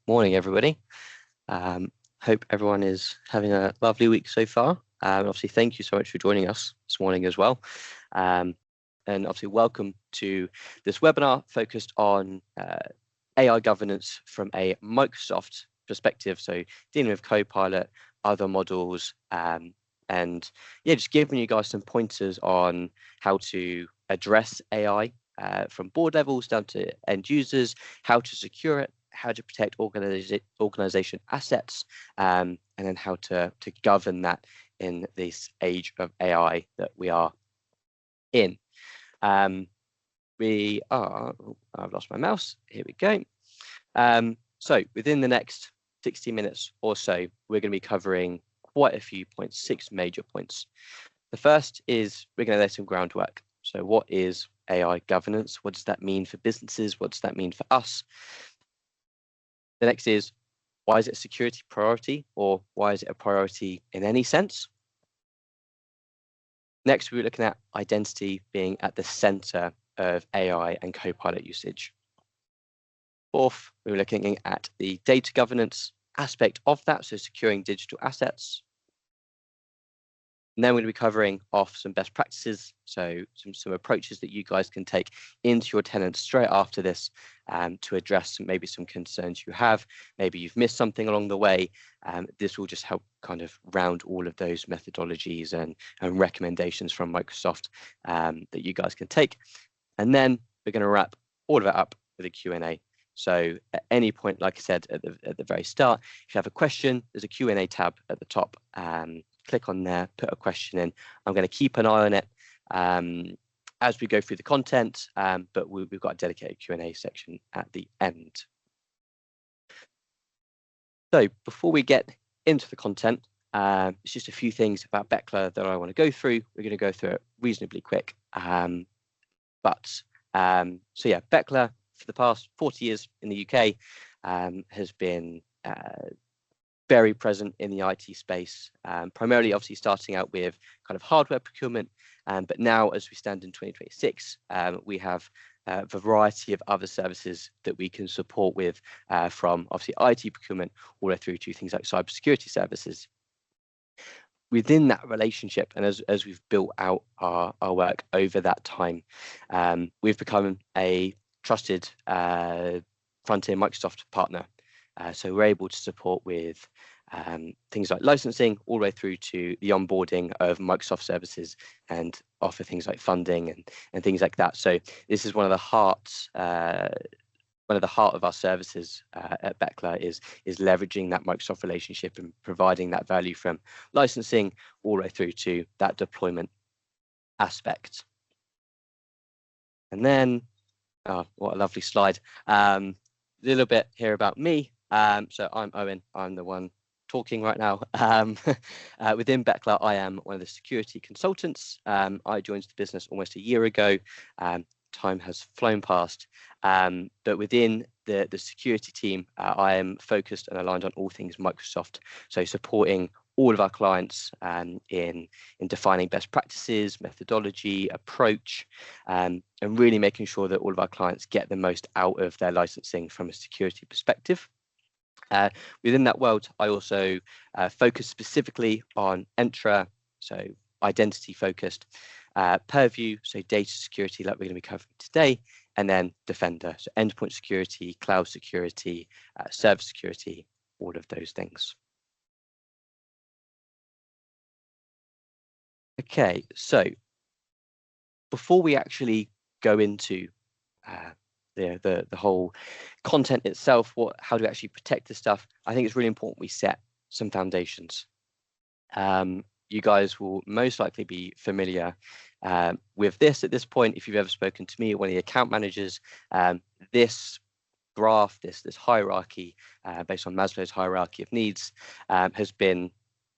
Morning, everybody. Hope everyone is having a lovely week so far. Obviously, thank you so much for joining us this morning as well. And obviously, welcome to this webinar focused on AI governance from a Microsoft perspective. So dealing with Copilot, other models, and yeah, just giving you guys some pointers on how to address AI from board levels down to end users, how to secure it, how to protect organization assets, and then how to govern that in this age of AI that we are in. I've lost my mouse. Here we go. So within the next 60 minutes or so, we're going to be covering quite a few points, 6 major points. The first is we're going to lay some groundwork. So what is AI governance? What does that mean for businesses? What does that mean for us? The next is, why is it a security priority, or why is it a priority in any sense? Next, we're looking at identity being at the center of AI and Copilot usage. Fourth, we're looking at the data governance aspect of that, so securing digital assets. And then we're going to be covering off some best practices, so some approaches that you guys can take into your tenants straight after this to address maybe some concerns you have. Maybe you've missed something along the way. This will just help kind of round all of those methodologies and recommendations from Microsoft that you guys can take. And then we're going to wrap all of it up with a Q&A. So at any point, like I said at the very start, if you have a question, there's a Q&A tab at the top. Click on there, put a question in. I'm going to keep an eye on it as we go through the content, but we've got a dedicated Q&A section at the end. So before we get into the content, it's just a few things about Beckler that I want to go through. We're going to go through it reasonably quick. So yeah, Beckler for the past 40 years in the UK has been very present in the IT space, primarily obviously starting out with kind of hardware procurement, but now as we stand in 2026, we have a variety of other services that we can support with from obviously IT procurement all the way through to things like cybersecurity services. Within that relationship, and as we've built out our work over that time, we've become a trusted frontier Microsoft partner. So we're able to support with things like licensing all the way through to the onboarding of Microsoft services and offer things like funding and things like that. So this is one of the heart of our services at Beckler is leveraging that Microsoft relationship and providing that value from licensing all the way through to that deployment aspect. And then, oh, what a lovely slide. A little bit here about me. So I'm Owen, I'm the one talking right now. Within Beckler, I am one of the security consultants. I joined the business almost a year ago. Time has flown past, but within the security team, I am focused and aligned on all things Microsoft. So supporting all of our clients in defining best practices, methodology, approach, and really making sure that all of our clients get the most out of their licensing from a security perspective. Within that world, I also focus specifically on Entra, so identity focused, Purview, so data security like we're going to be covering today, and then Defender, so endpoint security, cloud security, server security, all of those things. Okay, so before we actually go into the whole content itself, how do we actually protect this stuff, I think it's really important we set some foundations. You guys will most likely be familiar with this at this point if you've ever spoken to me or one of the account managers. This graph, this hierarchy based on Maslow's hierarchy of needs has been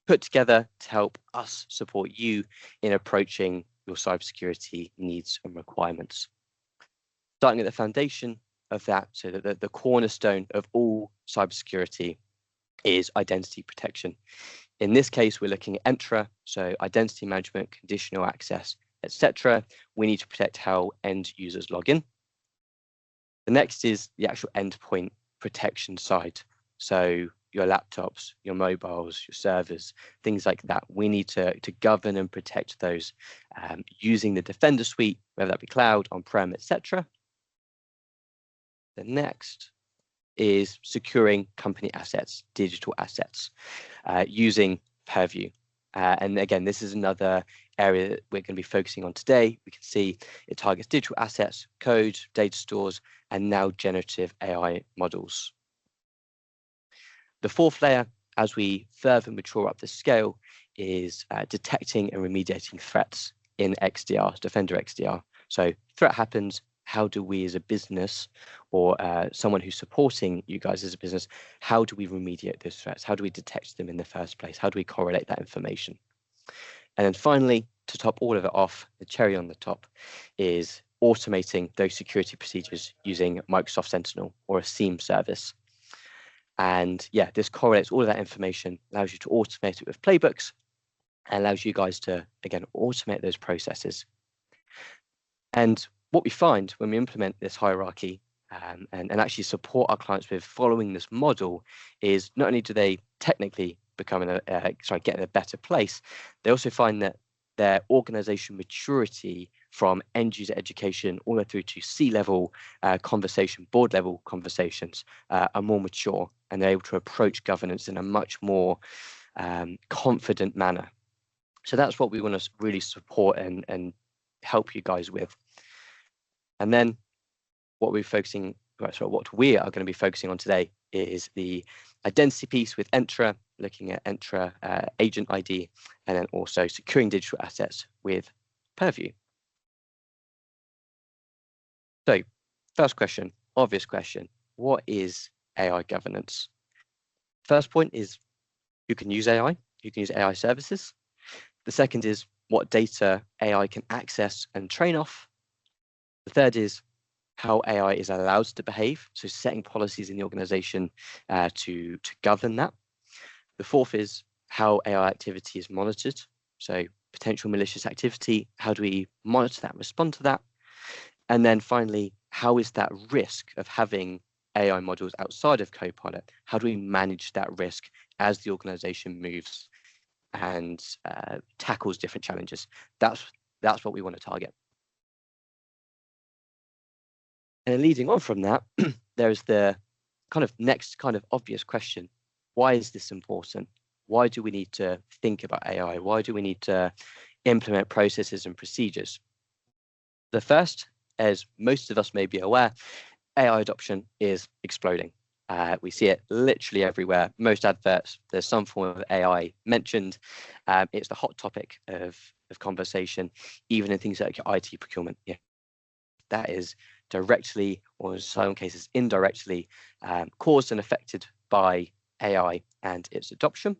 put together to help us support you in approaching your cybersecurity needs and requirements. Starting at the foundation of that, so that the cornerstone of all cybersecurity is identity protection. In this case, we're looking at Entra, so identity management, conditional access, etc. We need to protect how end users log in. The next is the actual endpoint protection side. So your laptops, your mobiles, your servers, things like that. We need to govern and protect those using the Defender suite, whether that be cloud, on-prem, etc. The next is securing company assets, digital assets, using Purview. And again, this is another area that we're going to be focusing on today. We can see it targets digital assets, code, data stores, and now generative AI models. The fourth layer, as we further mature up the scale, is detecting and remediating threats in XDR, Defender XDR. So threat happens, how do we as a business or someone who's supporting you guys as a business, how do we remediate those threats? How do we detect them in the first place? How do we correlate that information? And then finally, to top all of it off, the cherry on the top is automating those security procedures using Microsoft Sentinel or a SIEM service. And yeah, this correlates all of that information, allows you to automate it with playbooks, and allows you guys to, again, automate those processes. And what we find when we implement this hierarchy and actually support our clients with following this model is not only do they technically become get in a better place, they also find that their organization maturity from end user education all the way through to C-level conversation, board level conversations are more mature, and they're able to approach governance in a much more confident manner. So that's what we want to really support and help you guys with. And then what we are going to be focusing on today is the identity piece with Entra, looking at Entra agent ID, and then also securing digital assets with Purview. So first question, obvious question, what is AI governance? First point is you can use AI, you can use AI services. The second is what data AI can access and train off. The third is how AI is allowed to behave, so setting policies in the organization to govern that. The fourth is how AI activity is monitored, so potential malicious activity, how do we monitor that and respond to that? And then finally, how is that risk of having AI models outside of Copilot, how do we manage that risk as the organization moves and tackles different challenges? That's what we want to target. And then leading on from that, there's the next obvious question. Why is this important? Why do we need to think about AI? Why do we need to implement processes and procedures? The first, as most of us may be aware, AI adoption is exploding. We see it literally everywhere. Most adverts, there's some form of AI mentioned. It's the hot topic of conversation, even in things like your IT procurement. Yeah, that is directly, or in some cases indirectly, caused and affected by AI and its adoption.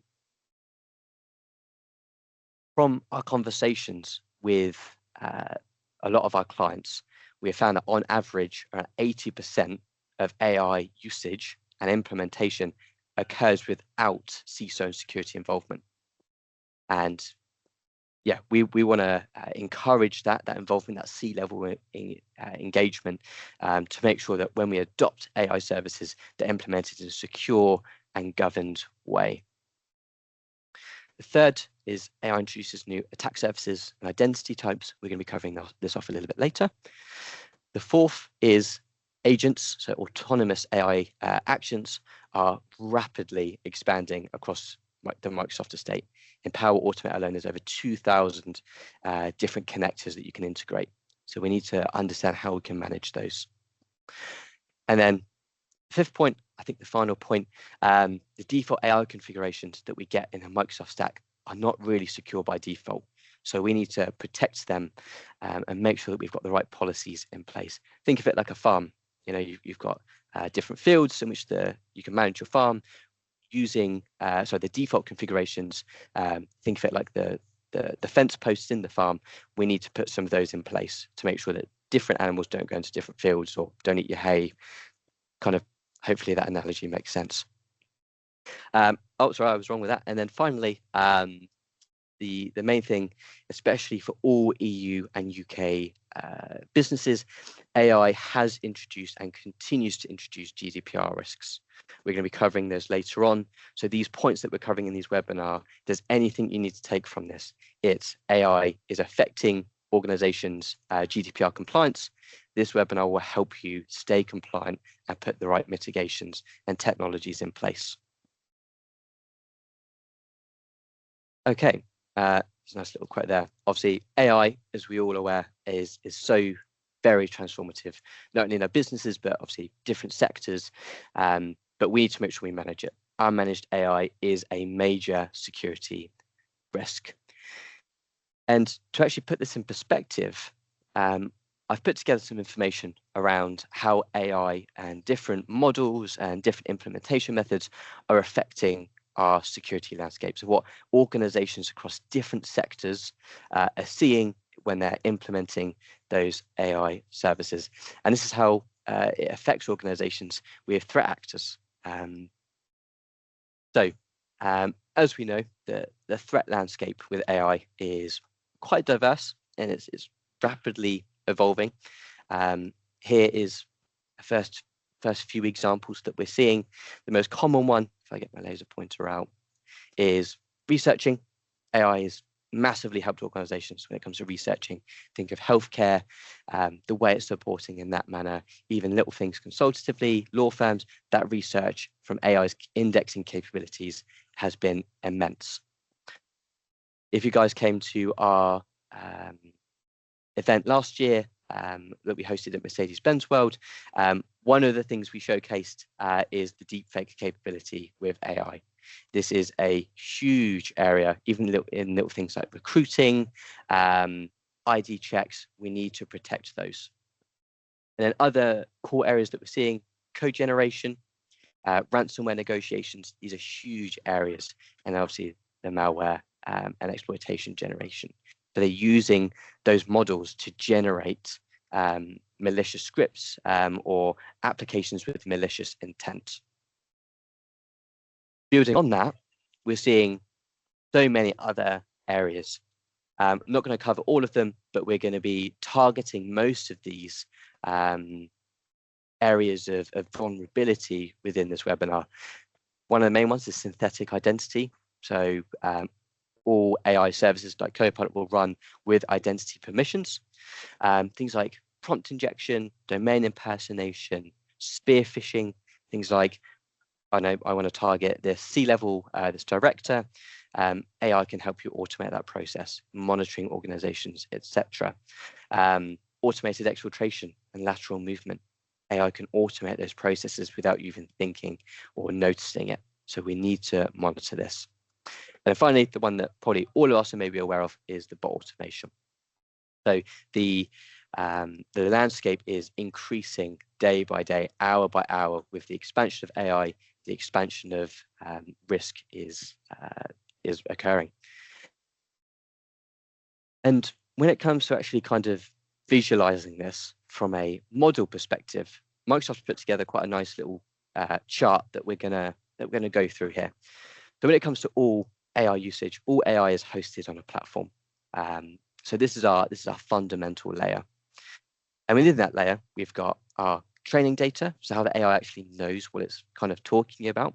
From our conversations with a lot of our clients, we have found that on average, around 80% of AI usage and implementation occurs without CISO and security involvement. And yeah, we want to encourage that involvement, that C-level engagement, to make sure that when we adopt AI services, they're implemented in a secure and governed way. The third is AI introduces new attack surfaces and identity types. We're going to be covering this off a little bit later. The fourth is agents, so autonomous AI actions are rapidly expanding across the Microsoft estate. In Power Automate alone, there's over 2,000 different connectors that you can integrate. So we need to understand how we can manage those. And then fifth point, I think the final point, the default AI configurations that we get in a Microsoft stack are not really secure by default. So we need to protect them and make sure that we've got the right policies in place. Think of it like a farm. You know, you've got different fields in which you can manage your farm using the default configurations. Think of it like the fence posts in the farm. We need to put some of those in place to make sure that different animals don't go into different fields or don't eat your hay. Hopefully that analogy makes sense. Oh, sorry, I was wrong with that. And then finally, the main thing, especially for all EU and UK businesses, AI has introduced and continues to introduce GDPR risks. We're going to be covering those later on. So these points that we're covering in these webinar, if there's anything you need to take from this, it's AI is affecting organizations' GDPR compliance. This webinar will help you stay compliant and put the right mitigations and technologies in place. Okay, it's a nice little quote there. Obviously, AI, as we all aware, is so very transformative, not only in our businesses, but obviously different sectors. But we need to make sure we manage it. Unmanaged AI is a major security risk. And to actually put this in perspective, I've put together some information around how AI and different models and different implementation methods are affecting our security landscape. So what organizations across different sectors are seeing when they're implementing those AI services. And this is how it affects organizations with threat actors. As we know, the threat landscape with AI is quite diverse and it's rapidly evolving. Here is the first few examples that we're seeing. The most common one, if I get my laser pointer out, is researching. AI has massively helped organizations when it comes to researching. Think of healthcare, the way it's supporting in that manner, even little things consultatively, law firms, that research from AI's indexing capabilities has been immense. If you guys came to our event last year that we hosted at Mercedes-Benz World, one of the things we showcased is the deepfake capability with AI. This is a huge area, even in little things like recruiting, ID checks, we need to protect those. And then other core areas that we're seeing, code generation, ransomware negotiations, these are huge areas, and obviously the malware and exploitation generation. So they're using those models to generate malicious scripts or applications with malicious intent. Building on that, we're seeing so many other areas. I'm not going to cover all of them, but we're going to be targeting most of these areas of vulnerability within this webinar. One of the main ones is synthetic identity. So all AI services like Copilot will run with identity permissions. Things like prompt injection, domain impersonation, spear phishing, things like, I know I want to target this C-level, this director. AI can help you automate that process, monitoring organizations, etc. Automated exfiltration and lateral movement. AI can automate those processes without you even thinking or noticing it. So we need to monitor this. And finally, the one that probably all of us are maybe aware of is the bot automation. So the landscape is increasing day by day, hour by hour, with the expansion of AI. The expansion of risk is occurring. And when it comes to actually kind of visualizing this from a model perspective, Microsoft put together quite a nice little chart that we're gonna go through here. So when it comes to all AI usage, all AI is hosted on a platform. So this is our fundamental layer. And within that layer, we've got our training data, so how the AI actually knows what it's kind of talking about.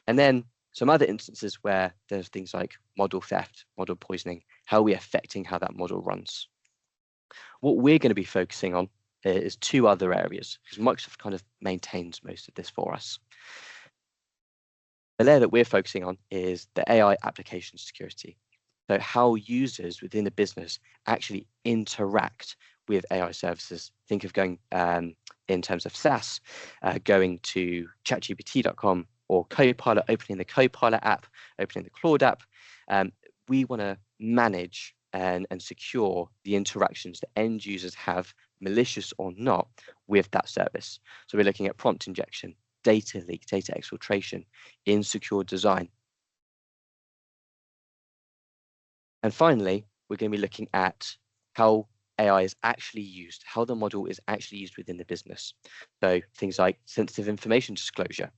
And then some other instances where there's things like model theft, model poisoning, how we're affecting how that model runs. What we're going to be focusing on is two other areas, because Microsoft kind of maintains most of this for us. The layer that we're focusing on is the AI application security. So how users within the business actually interact with AI services. Think of going in terms of SaaS, going to chatgpt.com or Copilot, opening the Copilot app, opening the Claude app. We want to manage and secure the interactions that end users have, malicious or not, with that service. So we're looking at prompt injection, data leak, data exfiltration, insecure design. And finally, we're going to be looking at how AI is actually used, how the model is actually used within the business. So things like sensitive information disclosure,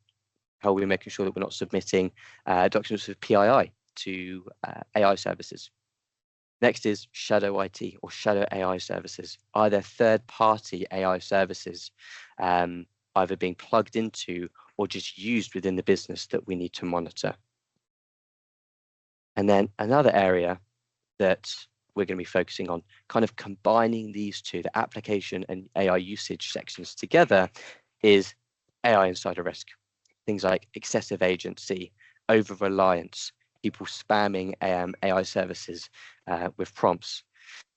how we're making sure that we're not submitting documents with PII to AI services. Next is shadow IT or shadow AI services. Are there third-party AI services either being plugged into or just used within the business that we need to monitor? And then another area that we're going to be focusing on, kind of combining these two, the application and AI usage sections together, is AI insider risk. Things like excessive agency, over-reliance, people spamming AI services with prompts,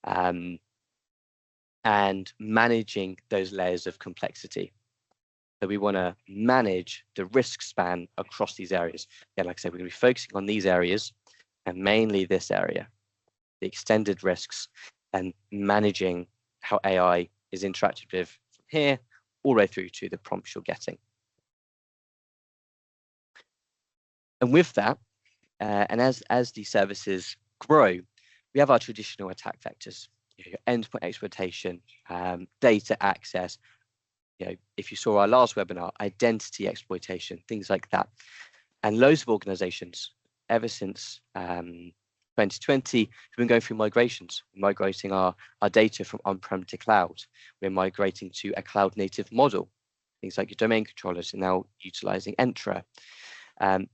and managing those layers of complexity. So we want to manage the risk span across these areas. Yeah, like I said, we're going to be focusing on these areas and mainly this area, the extended risks, and managing how AI is interacted with from here all the way through to the prompts you're getting. And with that, and as these services grow, we have our traditional attack vectors, your endpoint exploitation, data access, if you saw our last webinar, identity exploitation, things like that. And loads of organizations, ever since 2020, have been going through migrations, migrating our data from on-prem to cloud. We're migrating to a cloud-native model. Things like your domain controllers are now utilizing Entra.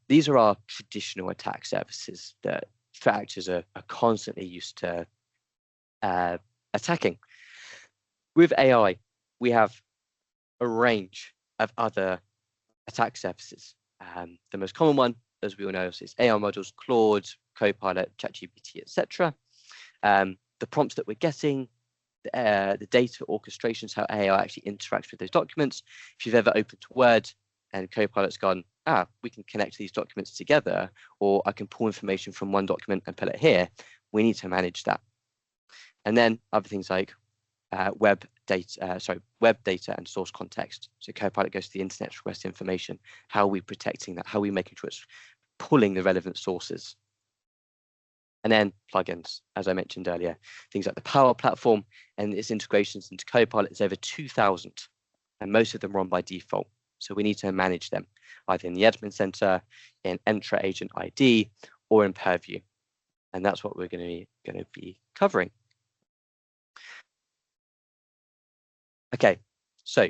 These are our traditional attack services that threat actors are constantly used to attacking. With AI, we have a range of other attack surfaces. The most common one, as we all know, is AI models, Claude, Copilot, ChatGPT, etc. The prompts that we're getting, the data orchestrations, how AI actually interacts with those documents. If you've ever opened Word and Copilot's gone, we can connect these documents together, or I can pull information from one document and put it here, we need to manage that. And then other things like web data and source context. So Copilot goes to the internet to request information. How are we protecting that? How are we making sure it's pulling the relevant sources? And then plugins, as I mentioned earlier, things like the Power Platform and its integrations into Copilot is over 2,000, and most of them run by default. So we need to manage them either in the admin center, in Entra ID, or in Purview. And that's what we're going to be covering. Okay, so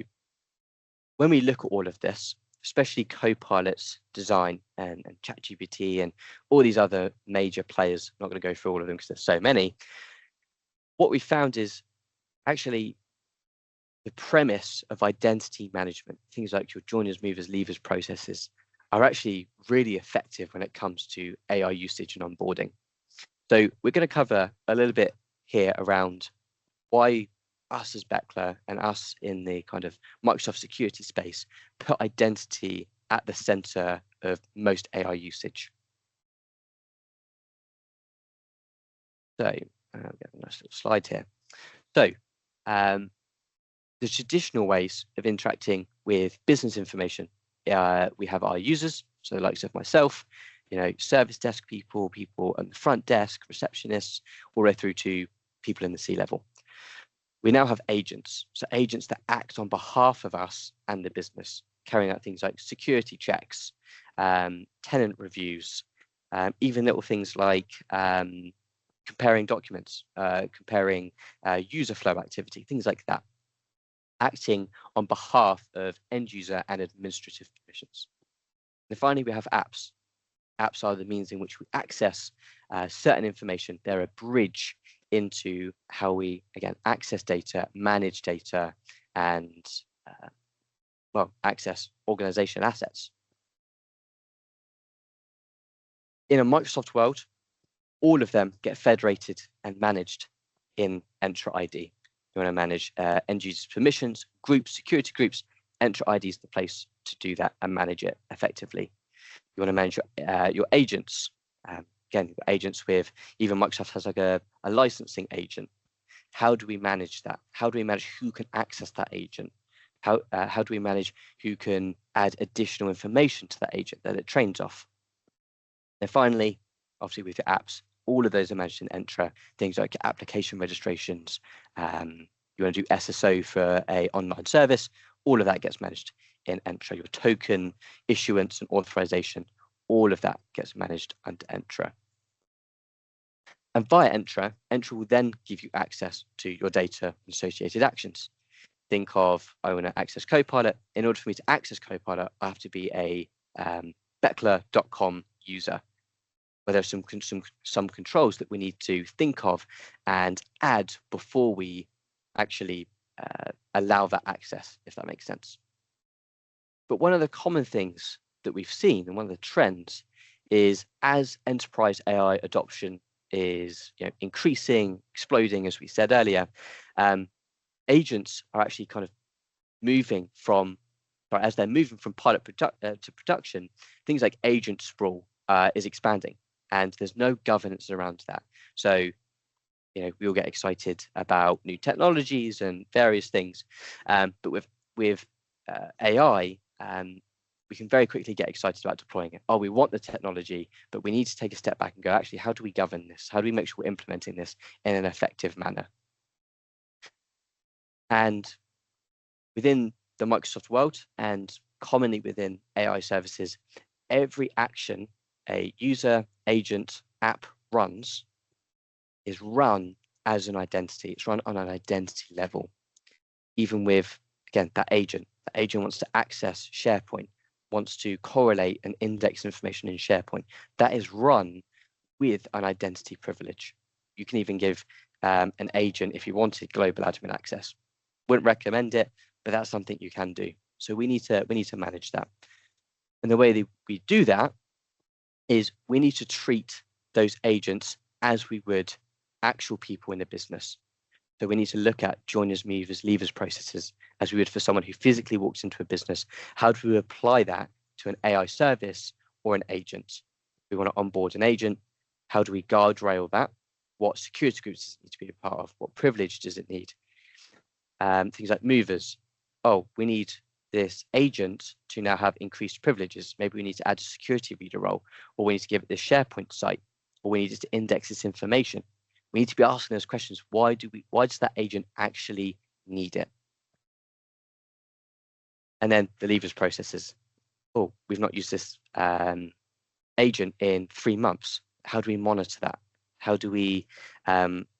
when we look at all of this, especially Copilot's design and ChatGPT and all these other major players, I'm not going to go through all of them because there's so many, what we found is actually the premise of identity management, things like your joiners, movers, leavers processes, are actually really effective when it comes to AI usage and onboarding. So we're going to cover a little bit here around why us as Beckler and us in the kind of Microsoft security space put identity at the center of most AI usage. So we have a nice little slide here. So the traditional ways of interacting with business information, we have our users, so the likes of myself, service desk people at the front desk, receptionists, all the way through to people in the C-level. We now have agents, so agents that act on behalf of us and the business, carrying out things like security checks, tenant reviews, even little things like comparing documents, comparing user flow activity, things like that, acting on behalf of end user and administrative permissions. And finally, we have apps. Apps are the means in which we access certain information. They're a bridge into how we, again, access data, manage data, and access organization assets. In a Microsoft world, all of them get federated and managed in Entra ID. You want to manage end users' permissions, groups, security groups. Entra ID is the place to do that and manage it effectively. You want to manage your agents. Again, agents with, even Microsoft has like a licensing agent. How do we manage that? How do we manage who can access that agent? How do we manage who can add additional information to that agent that it trains off? And finally, obviously with your apps, all of those are managed in Entra. Things like application registrations. You want to do SSO for an online service. All of that gets managed in Entra. Your token issuance and authorization, all of that gets managed under Entra. And via Entra will then give you access to your data and associated actions. Think of, I want to access Copilot. In order for me to access Copilot, I have to be a Beckler.com user. Where there's some controls that we need to think of and add before we actually allow that access, if that makes sense. But one of the common things that we've seen, and one of the trends, is as enterprise AI adoption is increasing, exploding, as we said earlier, agents are actually kind of moving from, as they're moving from pilot to production, things like agent sprawl is expanding, and there's no governance around that. So we all get excited about new technologies and various things, but with AI, we can very quickly get excited about deploying it. Oh, we want the technology, but we need to take a step back and go, actually, how do we govern this? How do we make sure we're implementing this in an effective manner? And within the Microsoft world, and commonly within AI services, every action a user, agent, app runs is run as an identity. It's run on an identity level. Even with, again, that agent. The agent wants to access SharePoint, wants to correlate and index information in SharePoint. That is run with an identity privilege. You can even give an agent, if you wanted, global admin access. Wouldn't recommend it, but that's something you can do. So we need to manage that. And the way that we do that is we need to treat those agents as we would actual people in the business. So we need to look at joiners, movers, leavers processes as we would for someone who physically walks into a business. How do we apply that to an AI service or an agent? We want to onboard an agent. How do we guardrail that? What security groups does it need to be a part of? What privilege does it need? Things like movers. Oh, we need this agent to now have increased privileges. Maybe we need to add a security reader role, or we need to give it this SharePoint site, or we need it to index this information. We need to be asking those questions. Why does that agent actually need it? And then the leavers processes. Oh, we've not used this agent in 3 months. How do we monitor that? How do we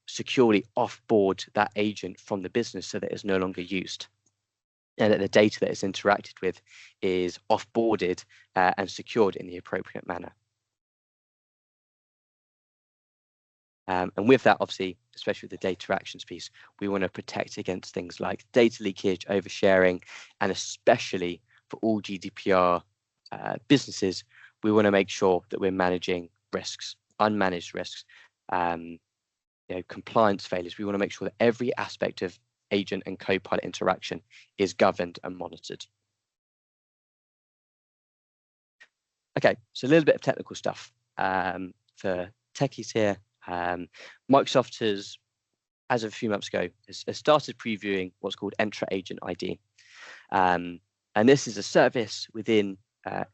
securely offboard that agent from the business so that it's no longer used? And that the data that it's interacted with is offboarded and secured in the appropriate manner. And with that, obviously, especially with the data actions piece, we want to protect against things like data leakage, oversharing, and especially for all GDPR businesses, we want to make sure that we're managing risks, unmanaged risks, compliance failures. We want to make sure that every aspect of agent and Copilot interaction is governed and monitored. Okay, so a little bit of technical stuff for techies here. Microsoft has, as of a few months ago, has started previewing what's called Entra ID. And this is a service within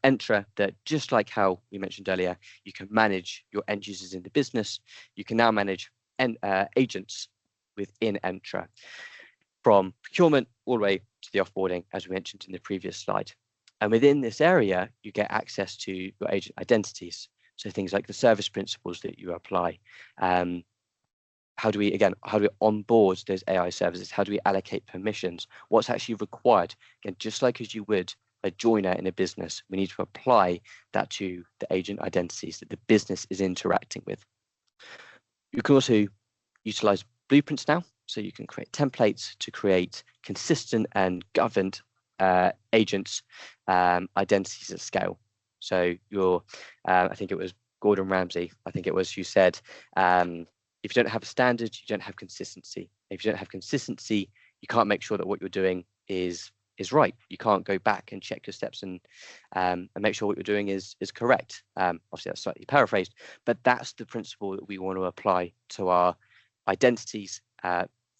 Entra that, just like how we mentioned earlier, you can manage your end users in the business. You can now manage agents within Entra, from procurement all the way to the offboarding, as we mentioned in the previous slide. And within this area, you get access to your agent identities. So things like the service principles that you apply. How do we onboard those AI services? How do we allocate permissions? What's actually required? Again, just like as you would a joiner in a business, we need to apply that to the agent identities that the business is interacting with. You can also utilize blueprints now. So you can create templates to create consistent and governed agents identities at scale. So I think it was Gordon Ramsay, who said, if you don't have a standard, you don't have consistency. If you don't have consistency, you can't make sure that what you're doing is right. You can't go back and check your steps and make sure what you're doing is correct. Obviously, that's slightly paraphrased, but that's the principle that we want to apply to our identities,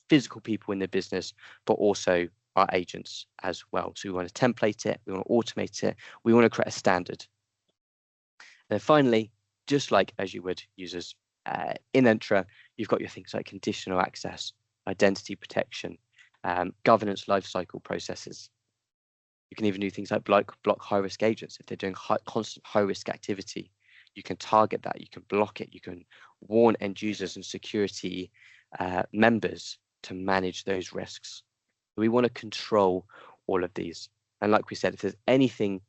physical people in the business, but also our agents as well. So we want to template it, we want to automate it, we want to create a standard. And then finally, just like as you would users in Entra, you've got your things like conditional access, identity protection, governance lifecycle processes. You can even do things like block high-risk agents if they're doing constant high-risk activity. You can target that, you can block it, you can warn end users and security members to manage those risks. We want to control all of these. And like we said, if there's anything,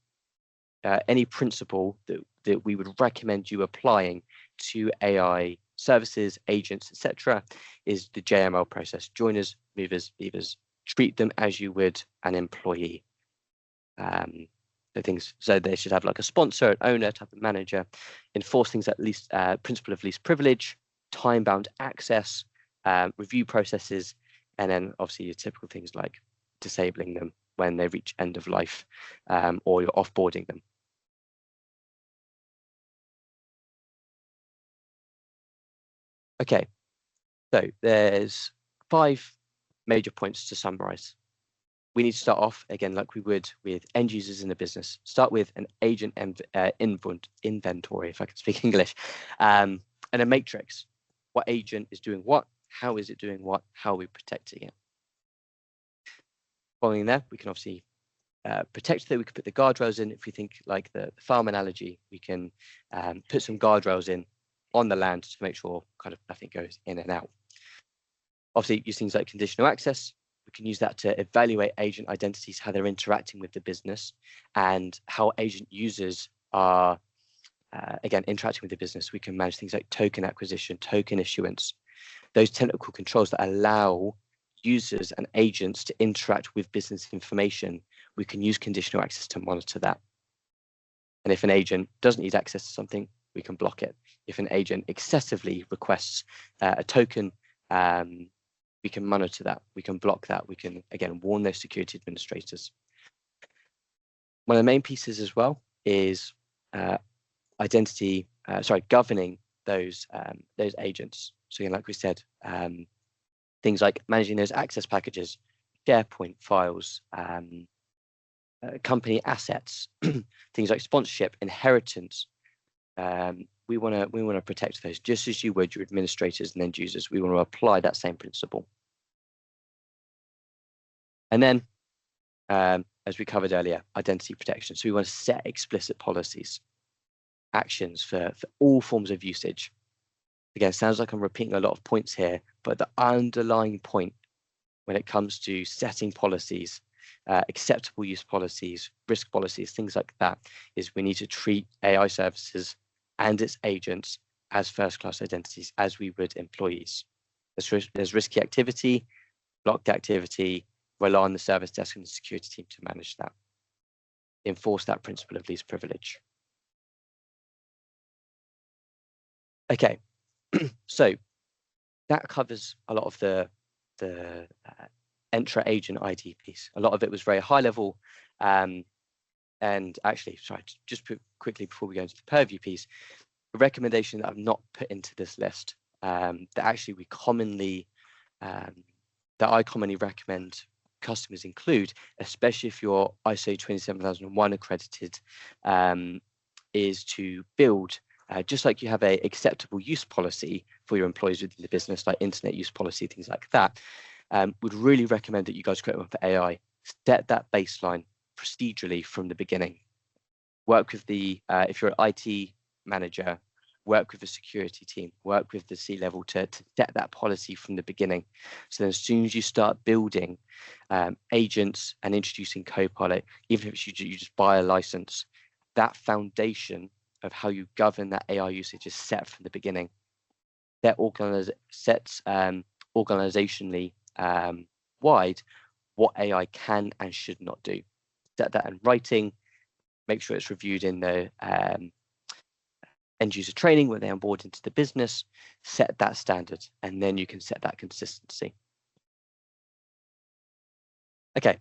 any principle that we would recommend you applying to AI services, agents, etc., is the JML process: joiners, movers, leavers. Treat them as you would an employee. So they should have like a sponsor, an owner, type of manager. Enforce things at least principle of least privilege, time-bound access, review processes, and then obviously your typical things like disabling them when they reach end of life, or you're offboarding them. Okay, so there's 5 major points to summarize. We need to start off again like we would with end users in a business. Start with an agent inventory, if I can speak English, and a matrix. What agent is doing what? How is it doing what? How are we protecting it? Following that, we can obviously protect it. We can put the guardrails in. If we think like the farm analogy, we can put some guardrails in on the land to make sure kind of nothing goes in and out. Obviously, use things like conditional access. We can use that to evaluate agent identities, how they're interacting with the business, and how agent users are, again, interacting with the business. We can manage things like token acquisition, token issuance, those technical controls that allow users and agents to interact with business information. We can use conditional access to monitor that. And if an agent doesn't need access to something, we can block it. If an agent excessively requests a token, we can monitor that, we can block that, we can, again, warn those security administrators. One of the main pieces as well is governing those agents. So again, like we said, things like managing those access packages, SharePoint files, company assets, things like sponsorship, inheritance. We want to protect those just as you would your administrators and end users. We want to apply that same principle. And then, as we covered earlier, identity protection. So we want to set explicit policies, actions for all forms of usage. Again, sounds like I'm repeating a lot of points here, but the underlying point when it comes to setting policies, acceptable use policies, risk policies, things like that, is we need to treat AI services and its agents as first-class identities, as we would employees. There's risky activity, blocked activity, rely on the service desk and the security team to manage that. Enforce that principle of least privilege. Okay, so that covers a lot of the Entra agent ID piece. A lot of it was very high level, and actually, sorry, just quickly before we go into the Purview piece, a recommendation that I've not put into this list, that actually we commonly, that I commonly recommend customers include, especially if you're ISO 27001 accredited, is to build, just like you have a acceptable use policy for your employees within the business, like internet use policy, things like that, would really recommend that you guys create one for AI. Set that baseline procedurally from the beginning. Work with the, if you're an IT manager, work with the security team, work with the C-level to set that policy from the beginning. So then as soon as you start building agents and introducing Copilot, even if you just buy a license, that foundation of how you govern that AI usage is set from the beginning. That sets organizationally wide what AI can and should not do. Set that in writing, make sure it's reviewed in the end user training when they onboard into the business, set that standard, and then you can set that consistency. Okay,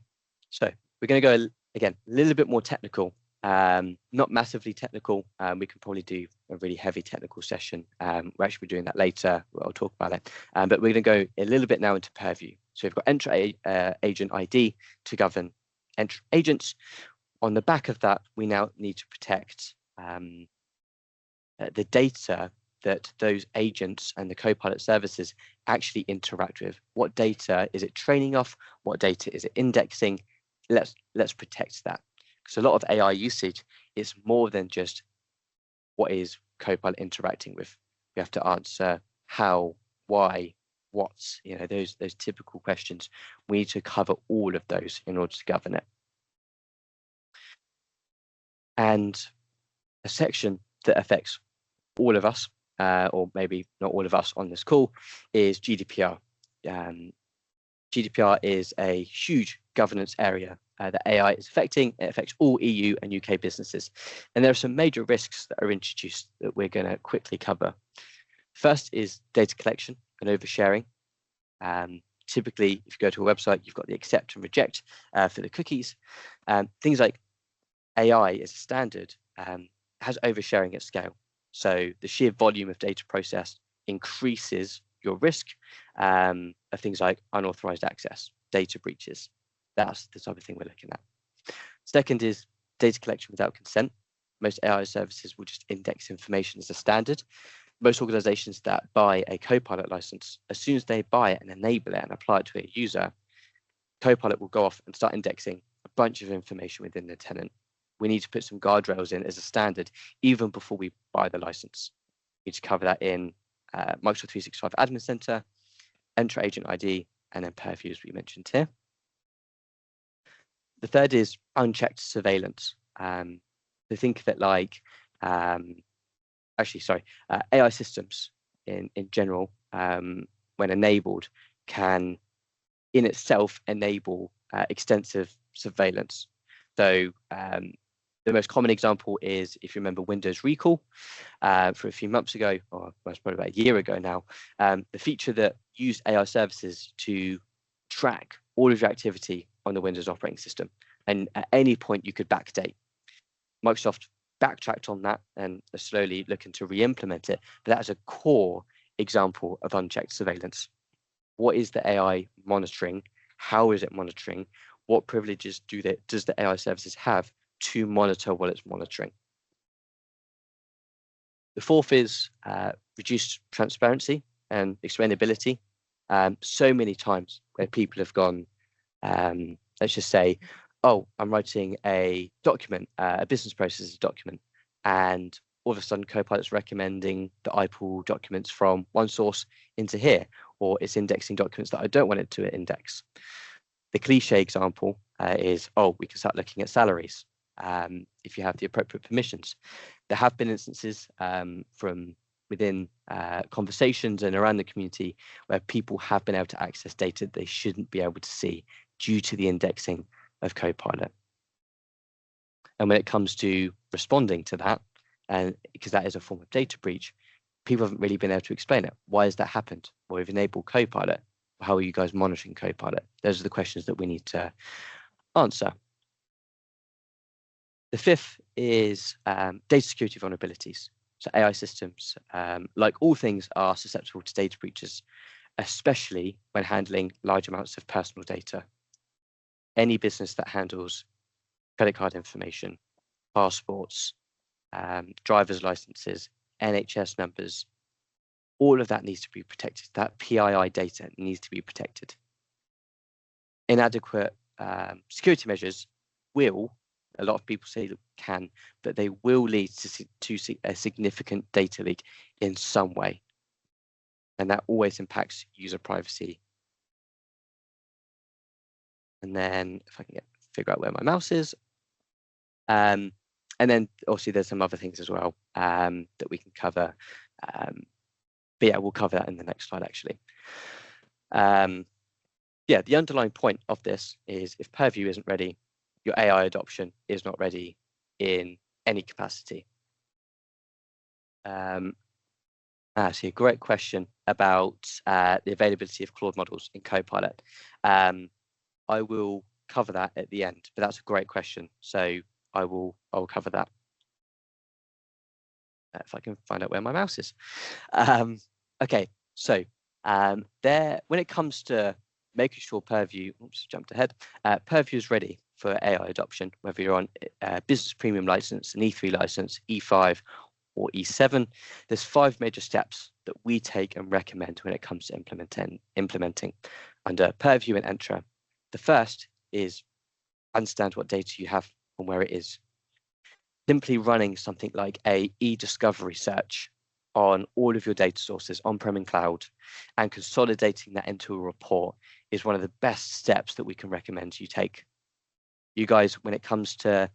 so we're going to go again a little bit more technical, not massively technical. We can probably do a really heavy technical session. We're actually doing that later. I'll talk about it, but we're going to go a little bit now into Purview. So we've got Entra agent ID to govern Entra agents. On the back of that, we now need to protect the data that those agents and the Copilot services actually interact with. What data is it training off? What data is it indexing? Let's protect that, because a lot of AI usage is more than just what is Copilot interacting with. We have to answer how, why, what, those typical questions. We need to cover all of those in order to govern it. And a section that affects all of us, or maybe not all of us on this call, is GDPR. GDPR is a huge governance area that AI is affecting. It affects all EU and UK businesses. And there are some major risks that are introduced that we're going to quickly cover. First is data collection and oversharing. Typically, if you go to a website, you've got the accept and reject for the cookies. Things like AI as a standard has oversharing at scale. So the sheer volume of data processed increases your risk of things like unauthorized access, data breaches. That's the type of thing we're looking at. Second is data collection without consent. Most AI services will just index information as a standard. Most organizations that buy a Copilot license, as soon as they buy it and enable it and apply it to a user, Copilot will go off and start indexing a bunch of information within the tenant. We need to put some guardrails in as a standard even before we buy the license. We need to cover that in Microsoft 365 Admin Center, Entra ID, and then Purview, as we mentioned here. The third is unchecked surveillance. So think of it like, AI systems in general, when enabled, can in itself enable extensive surveillance. So the most common example is, if you remember Windows Recall for a few months ago, or most probably about a year ago now, the feature that used AI services to track all of your activity on the Windows operating system. And at any point you could backdate. Microsoft backtracked on that and are slowly looking to re-implement it. But that is a core example of unchecked surveillance. What is the AI monitoring? How is it monitoring? What privileges does the AI services have to monitor what it's monitoring? The fourth is reduced transparency and explainability. So many times where people have gone, let's just say, oh, I'm writing a document, a business processes document, and all of a sudden Copilot's recommending that I pull documents from one source into here, or it's indexing documents that I don't want it to index. The cliche example is, oh, we can start looking at salaries if you have the appropriate permissions. There have been instances from within conversations and around the community where people have been able to access data they shouldn't be able to see due to the indexing of Copilot. And when it comes to responding to that, and because that is a form of data breach, people haven't really been able to explain it. Why has that happened? Well, we've enabled Copilot. How are you guys monitoring Copilot? Those are the questions that we need to answer. The fifth is data security vulnerabilities. So AI systems, like all things, are susceptible to data breaches, especially when handling large amounts of personal data. Any business that handles credit card information, passports, driver's licenses, NHS numbers, all of that needs to be protected. That PII data needs to be protected. Inadequate security measures will, a lot of people say can, but they will lead to a significant data leak in some way. And that always impacts user privacy. And then if I can figure out where my mouse is. And then obviously there's some other things as well that we can cover. But yeah, we'll cover that in the next slide, actually. Yeah, the underlying point of this is if Purview isn't ready, your AI adoption is not ready in any capacity. Actually, a great question about the availability of Claude models in Copilot. I will cover that at the end, but that's a great question. So I will cover that. If I can find out where my mouse is. Okay, so when it comes to making sure Purview, oops, jumped ahead, Purview is ready for AI adoption, whether you're on business premium license, an E3 license, E5, or E7, there's 5 major steps that we take and recommend when it comes to implementing under Purview and Entra. The first is understand what data you have and where it is. simply running something like a e-discovery search on all of your data sources on-prem and cloud and consolidating that into a report is one of the best steps that we can recommend you take. You guys, when it comes to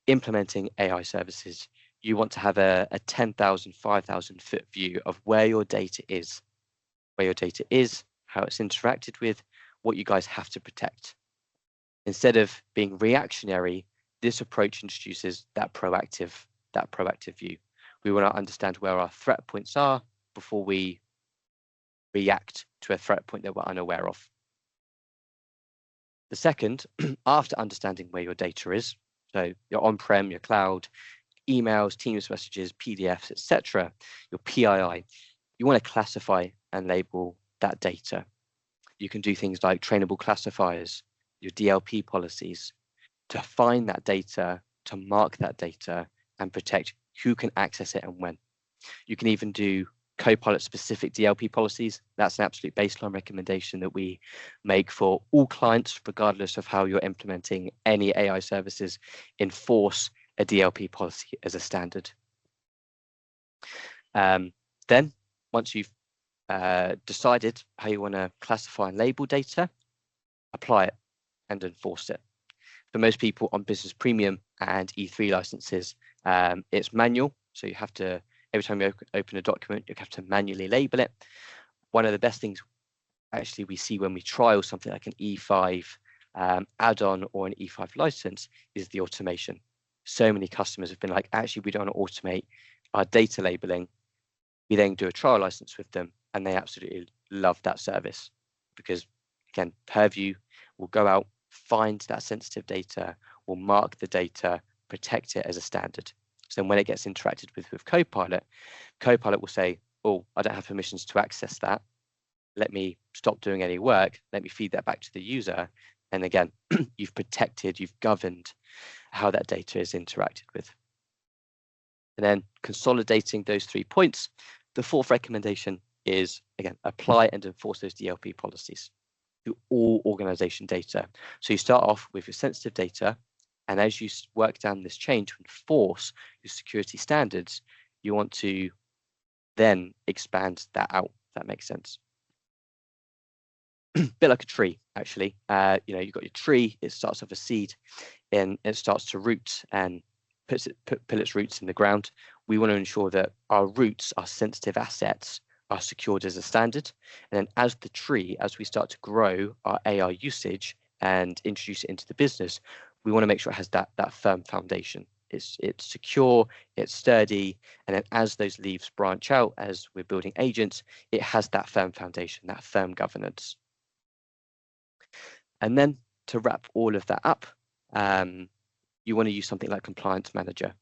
implementing AI services, you want to have a 10,000, 5,000 foot view of where your data is, how it's interacted with, what you guys have to protect. Instead of being reactionary, this approach introduces that proactive view. We want to understand where our threat points are before we react to a threat point that we're unaware of. The second, after understanding where your data is, so your on-prem, your cloud, emails, Teams messages, PDFs, etc., your PII, you want to classify and label that data. You can do things like trainable classifiers, your DLP policies, to find that data, to mark that data, and protect who can access it and when. You can even do Copilot specific DLP policies. That's an absolute baseline recommendation that we make for all clients, regardless of how you're implementing any AI services. Enforce a DLP policy as a standard. Then, once you've decided how you want to classify and label data, apply it and enforce it. For most people on Business Premium and E3 licenses, it's manual, so you have to, every time you open a document, you have to manually label it. One of the best things actually we see when we trial something like an E5 add-on or an E5 license is the automation. So many customers have been like, actually, we don't want to automate our data labeling. We then do a trial license with them, and they absolutely love that service because, again, Purview will go out, find that sensitive data, will mark the data, protect it as a standard. So then when it gets interacted with Copilot, Copilot will say, oh, I don't have permissions to access that. Let me stop doing any work. Let me feed that back to the user. And again, you've protected, you've governed how that data is interacted with. And then consolidating those 3 points, the fourth recommendation is, again, apply and enforce those DLP policies to all organization data. So you start off with your sensitive data, and as you work down this chain to enforce your security standards, you want to then expand that out, if that makes sense. Bit like a tree, actually. You've got your tree, it starts off a seed, and it starts to root and put its roots in the ground. We want to ensure that our roots, our sensitive assets, are secured as a standard. And then as the tree, as we start to grow our AI usage and introduce it into the business, we want to make sure it has that firm foundation. It's secure, it's sturdy, and then as those leaves branch out, as we're building agents, it has that firm foundation, that firm governance. And then to wrap all of that up, you want to use something like Compliance Manager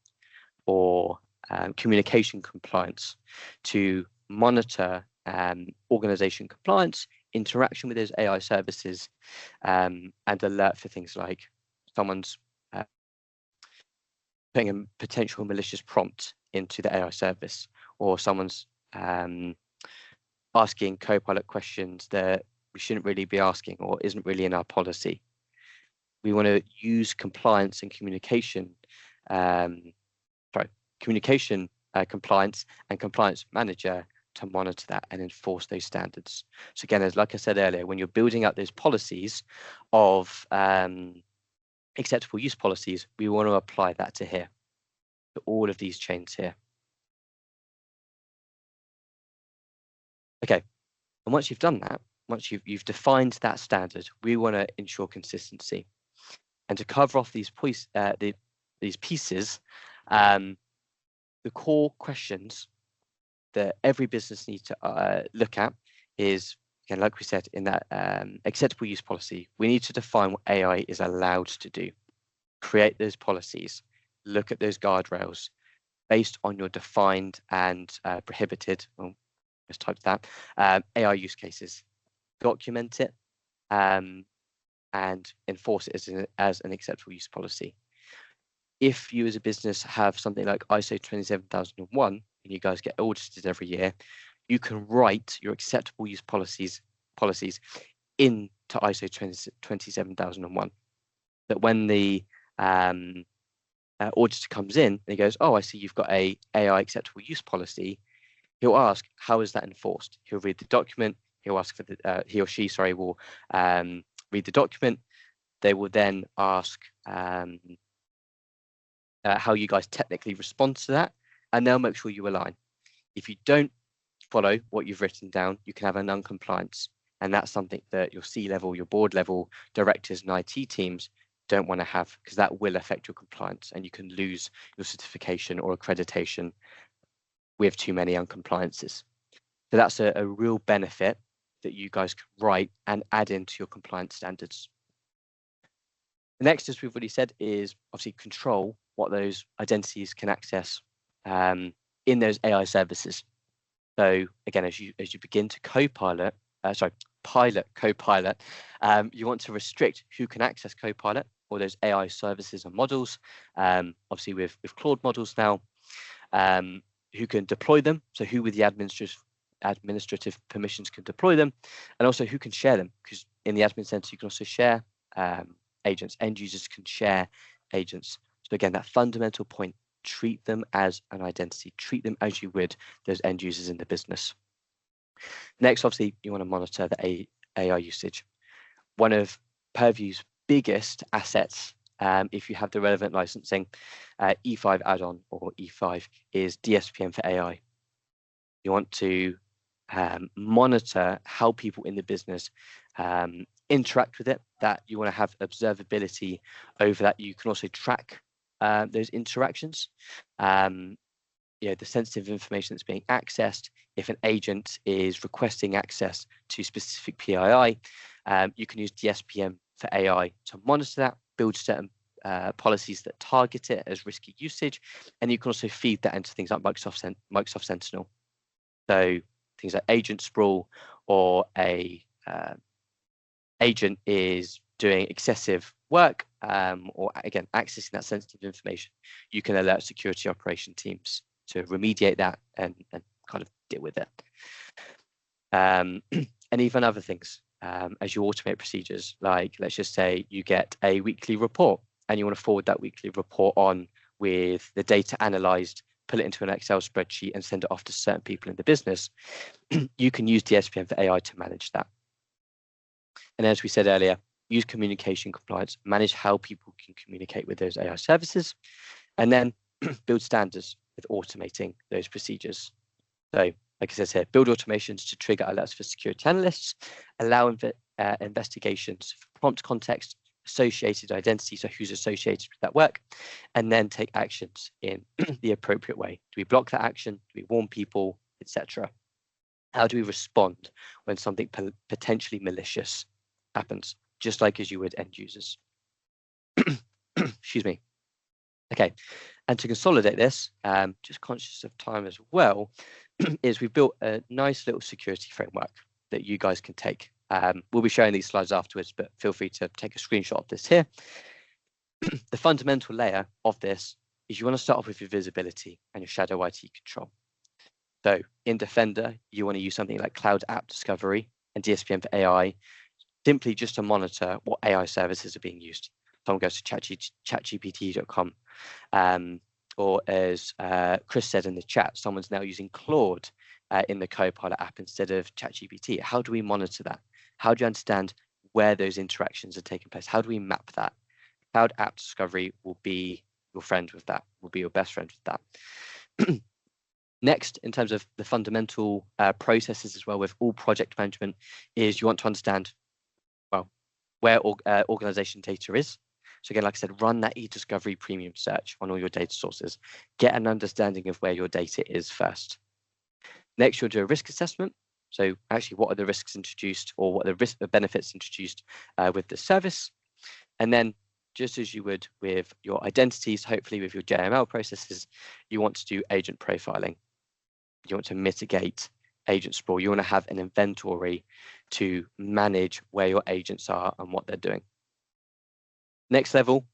or communication compliance to monitor organization compliance, interaction with those AI services, and alert for things like someone's putting a potential malicious prompt into the AI service, or someone's asking Copilot questions that we shouldn't really be asking or isn't really in our policy. We want to use compliance and communication, compliance and compliance manager to monitor that and enforce those standards. So again, like I said earlier, when you're building out those policies of acceptable use policies, we want to apply that to here, to all of these chains here. Okay, and once you've done that, once you've defined that standard, we want to ensure consistency. And to cover off these pieces, the core questions that every business needs to look at is, again, like we said, in that acceptable use policy, we need to define what AI is allowed to do. Create those policies, look at those guardrails based on your defined and prohibited, well, let's type that, AI use cases. Document it and enforce it as an acceptable use policy. If you as a business have something like ISO 27001 and you guys get audited every year, you can write your acceptable use policies into ISO 27001. That when the auditor comes in and he goes, oh, I see you've got a AI acceptable use policy, he'll ask, how is that enforced? He'll read the document. He'll ask for the, he or she, sorry, will read the document. They will then ask how you guys technically respond to that, and they'll make sure you align. If you don't follow what you've written down, you can have a non-compliance, and that's something that your C-level, your board level directors and IT teams don't want to have, because that will affect your compliance, and you can lose your certification or accreditation with too many uncompliances. So that's a real benefit that you guys can write and add into your compliance standards. The next, as we've already said, is obviously control what those identities can access in those AI services. So again, as you begin to pilot Copilot, you want to restrict who can access Copilot or those AI services and models. Obviously, with Claude models now, who can deploy them, so who with the administrative permissions can deploy them, and also who can share them, because in the admin center you can also share agents. End users can share agents. So again, that fundamental point, treat them as an identity, treat them as you would those end users in the business. Next, obviously, you want to monitor the AI usage. One of Purview's biggest assets, if you have the relevant licensing, E5 add-on or E5, is DSPM for AI. You want to monitor how people in the business interact with it, that you want to have observability over that. You can also track those interactions, the sensitive information that's being accessed. If an agent is requesting access to specific PII, you can use DSPM for AI to monitor that, build certain policies that target it as risky usage, and you can also feed that into things like Microsoft Sentinel. So things like agent sprawl, or a agent is doing excessive work, or again accessing that sensitive information, you can alert security operation teams to remediate that and kind of deal with it. And even other things, as you automate procedures, like let's just say you get a weekly report and you want to forward that weekly report on with the data analyzed, pull it into an Excel spreadsheet and send it off to certain people in the business. You can use DSPM for AI to manage that. And as we said earlier, use communication compliance, manage how people can communicate with those AI services, and then build standards with automating those procedures. So like I said here, build automations to trigger alerts for security analysts, allow investigations for prompt context, associated identity, so who's associated with that work, and then take actions in the appropriate way. Do we block that action? Do we warn people, etc.? How do we respond when something potentially malicious happens, just like as you would end users? Excuse me. Okay, and to consolidate this, just conscious of time as well, is we've built a nice little security framework that you guys can take. We'll be sharing these slides afterwards, but feel free to take a screenshot of this here. The fundamental layer of this is you want to start off with your visibility and your shadow IT control. So in Defender, you want to use something like Cloud App Discovery and DSPM for AI, simply just to monitor what AI services are being used. Someone goes to chatgpt.com, or as Chris said in the chat, someone's now using Claude in the Copilot app instead of ChatGPT. How do we monitor that? How do you understand where those interactions are taking place? How do we map that? Cloud App Discovery will be your friend with that, will be your best friend with that. Next, in terms of the fundamental processes as well with all project management, is you want to understand, well, where organization data is. So again, like I said, run that eDiscovery premium search on all your data sources. Get an understanding of where your data is first. Next, you'll do a risk assessment. So actually, what are the risks introduced, or what are the benefits introduced with the service? And then, just as you would with your identities, hopefully with your JML processes, you want to do agent profiling. You want to mitigate agent sprawl. You want to have an inventory to manage where your agents are and what they're doing. Next level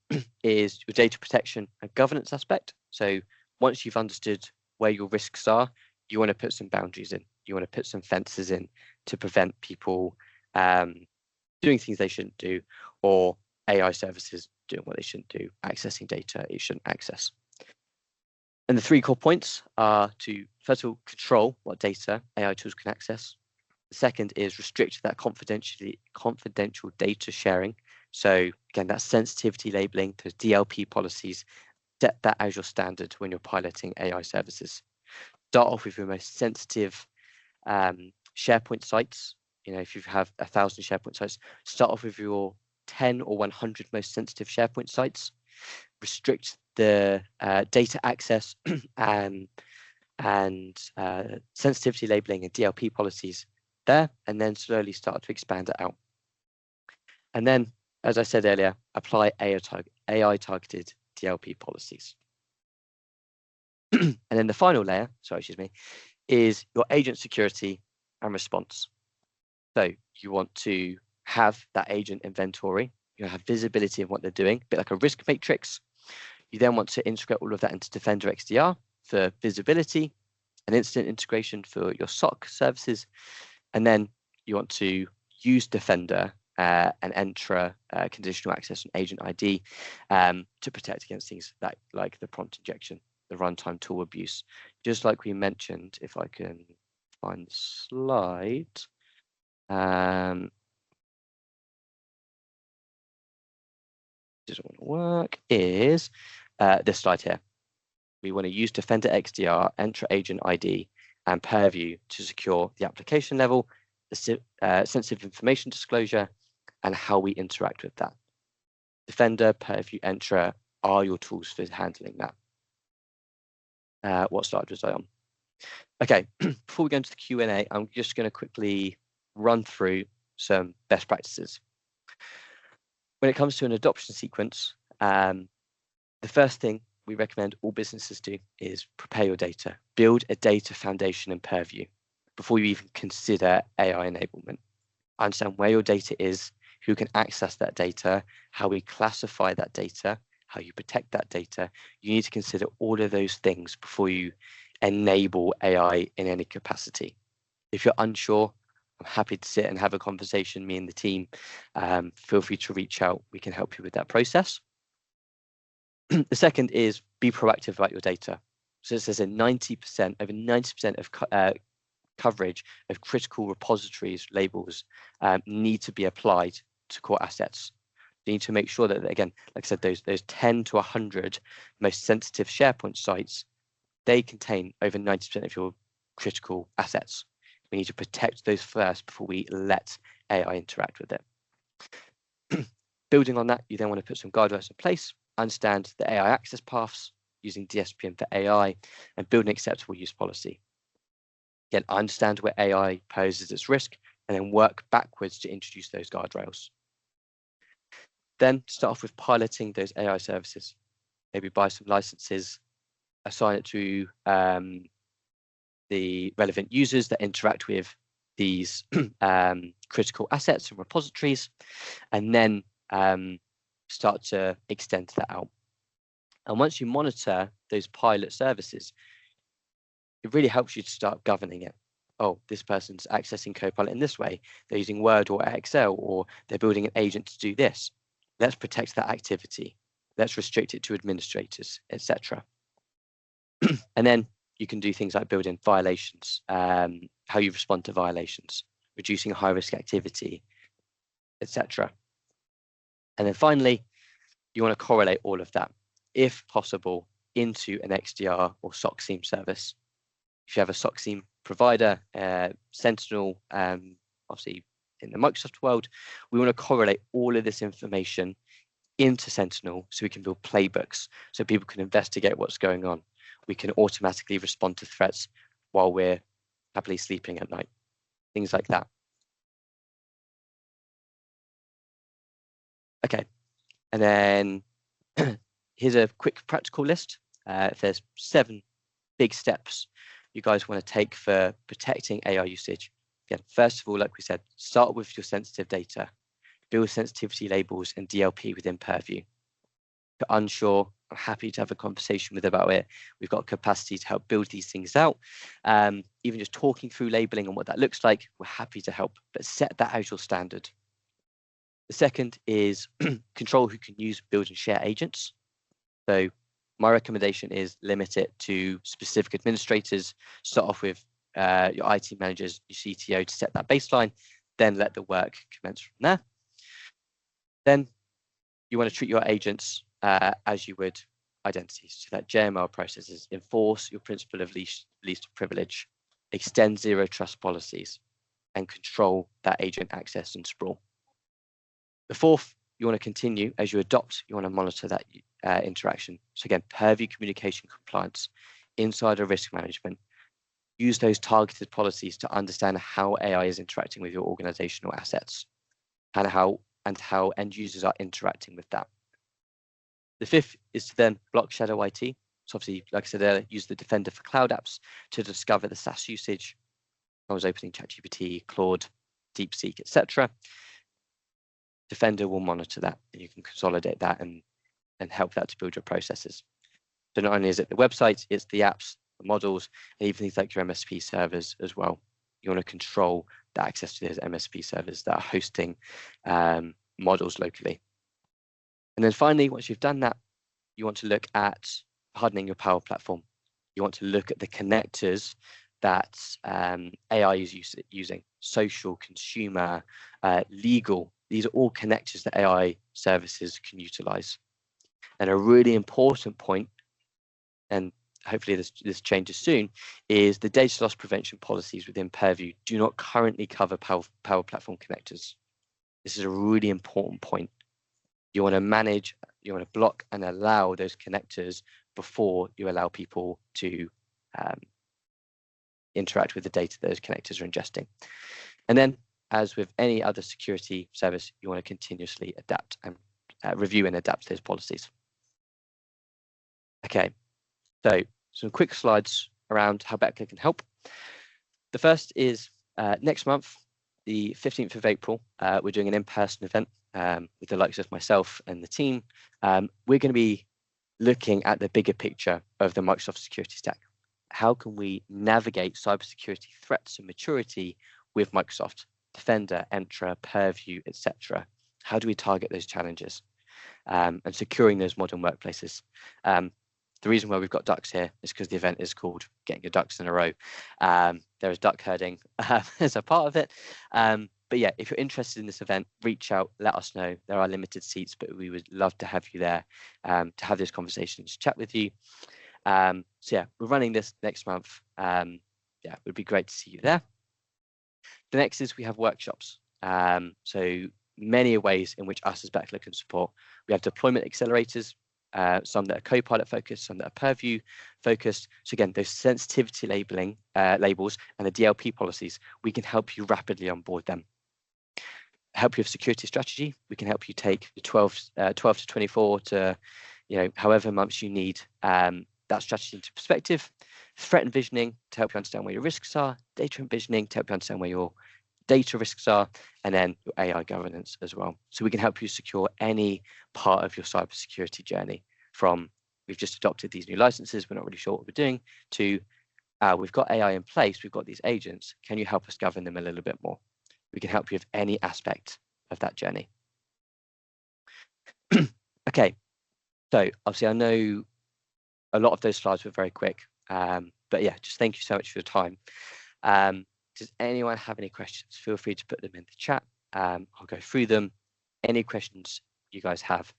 is your data protection and governance aspect. So once you've understood where your risks are, you want to put some boundaries in. You want to put some fences in to prevent people doing things they shouldn't do, or AI services doing what they shouldn't do, accessing data it shouldn't access. And the 3 core points are to, first of all, control what data AI tools can access. The second is restrict that confidential data sharing. So again, that's sensitivity labeling, those DLP policies, set that as your standard when you're piloting AI services. Start off with your most sensitive SharePoint sites. You know, if you have 1,000 SharePoint sites, start off with your 10 or 100 most sensitive SharePoint sites. Restrict the data access and sensitivity labeling and DLP policies there, and then slowly start to expand it out. And then, as I said earlier, apply AI targeted DLP policies. And then the final layer, is your agent security and response. So you want to have that agent inventory, you have visibility of what they're doing, a bit like a risk matrix. You then want to integrate all of that into Defender XDR for visibility and incident integration for your SOC services. And then you want to use Defender and Entra conditional access and agent ID to protect against things like the prompt injection, the runtime tool abuse. Just like we mentioned, if I can find the slide. Doesn't want to work, is this slide here. We want to use Defender XDR, Entra Agent ID, and Purview to secure the application level, the sensitive information disclosure, and how we interact with that. Defender, Purview, Entra are your tools for handling that. What slide was I on? Okay, before we go into the Q&A, I'm just going to quickly run through some best practices. When it comes to an adoption sequence, the first thing we recommend all businesses do is prepare your data. Build a data foundation in Purview before you even consider AI enablement. Understand where your data is, who can access that data, how we classify that data, how you protect that data. You need to consider all of those things before you enable AI in any capacity. If you're unsure, I'm happy to sit and have a conversation, me and the team. Feel free to reach out. We can help you with that process. The second is be proactive about your data. So it says over 90% of coverage of critical repositories labels need to be applied to core assets. You need to make sure that, again, like I said, those 10 to 100 most sensitive SharePoint sites, they contain over 90% of your critical assets. We need to protect those first before we let AI interact with it. Building on that, you then want to put some guidelines in place, understand the AI access paths using DSPM for AI, and build an acceptable use policy. Again, understand where AI poses its risk, and then work backwards to introduce those guardrails. Then start off with piloting those AI services. Maybe buy some licenses, assign it to the relevant users that interact with these critical assets and repositories, and then start to extend that out. And once you monitor those pilot services, it really helps you to start governing it. Oh, this person's accessing Copilot in this way. They're using Word or Excel, or they're building an agent to do this. Let's protect that activity. Let's restrict it to administrators, etc. And then you can do things like building violations, how you respond to violations, reducing high-risk activity, etc. And then finally, you want to correlate all of that, if possible, into an XDR or SOC SIEM service. If you have a SOC SIEM provider, Sentinel, obviously in the Microsoft world, we want to correlate all of this information into Sentinel so we can build playbooks so people can investigate what's going on. We can automatically respond to threats while we're happily sleeping at night, things like that. Okay, and then here's a quick practical list. If there's 7 big steps you guys want to take for protecting AI usage. Again, first of all, like we said, start with your sensitive data, build sensitivity labels and DLP within Purview. If you're unsure, I'm happy to have a conversation with about it. We've got capacity to help build these things out. Even just talking through labeling and what that looks like, we're happy to help, but set that as your standard. The second is control who can use, build, and share agents. So my recommendation is limit it to specific administrators. Start off with your IT managers, your CTO to set that baseline, then let the work commence from there. Then you want to treat your agents as you would identities. So that JML processes enforce your principle of least privilege, extend zero trust policies, and control that agent access and sprawl. The fourth, you want to continue as you adopt, you want to monitor that interaction. So again, Purview communication compliance, insider risk management, use those targeted policies to understand how AI is interacting with your organizational assets and how end users are interacting with that. The fifth is to then block shadow IT. So obviously, like I said earlier, use the Defender for cloud apps to discover the SaaS usage. I was opening ChatGPT, Claude, DeepSeek, etc. Defender will monitor that, and you can consolidate that and help that to build your processes. So not only is it the website, it's the apps, the models, and even things like your MSP servers as well. You want to control the access to those MSP servers that are hosting models locally. And then finally, once you've done that, you want to look at hardening your Power Platform. You want to look at the connectors that AI is using, social, consumer, legal. These are all connectors that AI services can utilize. And a really important point, and hopefully this changes soon, is the data loss prevention policies within Purview do not currently cover Power Platform connectors. This is a really important point. You want to manage, you want to block and allow those connectors before you allow people to interact with the data those connectors are ingesting. And then, as with any other security service, you want to continuously adapt and review and adapt those policies. Okay, so some quick slides around how Beckler can help. The first is next month, the 15th of April, we're doing an in-person event with the likes of myself and the team. We're going to be looking at the bigger picture of the Microsoft security stack. How can we navigate cybersecurity threats and maturity with Microsoft Defender, Entra, Purview, etc.? How do we target those challenges and securing those modern workplaces? The reason why we've got ducks here is because the event is called Getting Your Ducks in a Row. There is duck herding as a part of it. But yeah, if you're interested in this event, reach out, let us know. There are limited seats, but we would love to have you there to have those conversations, chat with you. So yeah, we're running this next month. Yeah, it would be great to see you there. The next is we have workshops. So many ways in which us as Beckler can support. We have deployment accelerators, some that are Copilot focused, some that are Purview focused. So again, those sensitivity labels and the DLP policies, we can help you rapidly onboard them. Help you with security strategy. We can help you take the 12 to 24 to, however months you need that strategy into perspective. Threat envisioning to help you understand where your risks are. Data envisioning to help you understand where your data risks are, and then your AI governance as well. So we can help you secure any part of your cybersecurity journey, from we've just adopted these new licenses, we're not really sure what we're doing, to we've got AI in place, we've got these agents, can you help us govern them a little bit more? We can help you with any aspect of that journey. Okay, so obviously I know a lot of those slides were very quick, but yeah, just thank you so much for your time. Does anyone have any questions? Feel free to put them in the chat. I'll go through them. Any questions you guys have.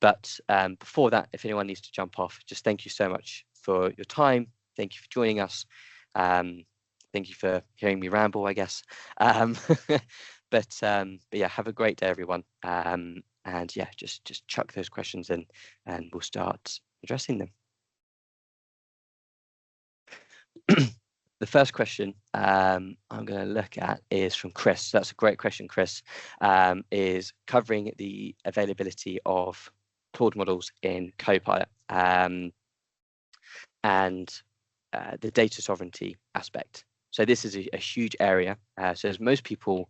But before that, if anyone needs to jump off, just thank you so much for your time. Thank you for joining us. Thank you for hearing me ramble, I guess. But yeah, have a great day, everyone. And yeah, just chuck those questions in and we'll start addressing them. The first question I'm going to look at is from Chris. That's a great question, Chris. Is covering the availability of Claude models in Copilot and the data sovereignty aspect. So this is a huge area. So as most people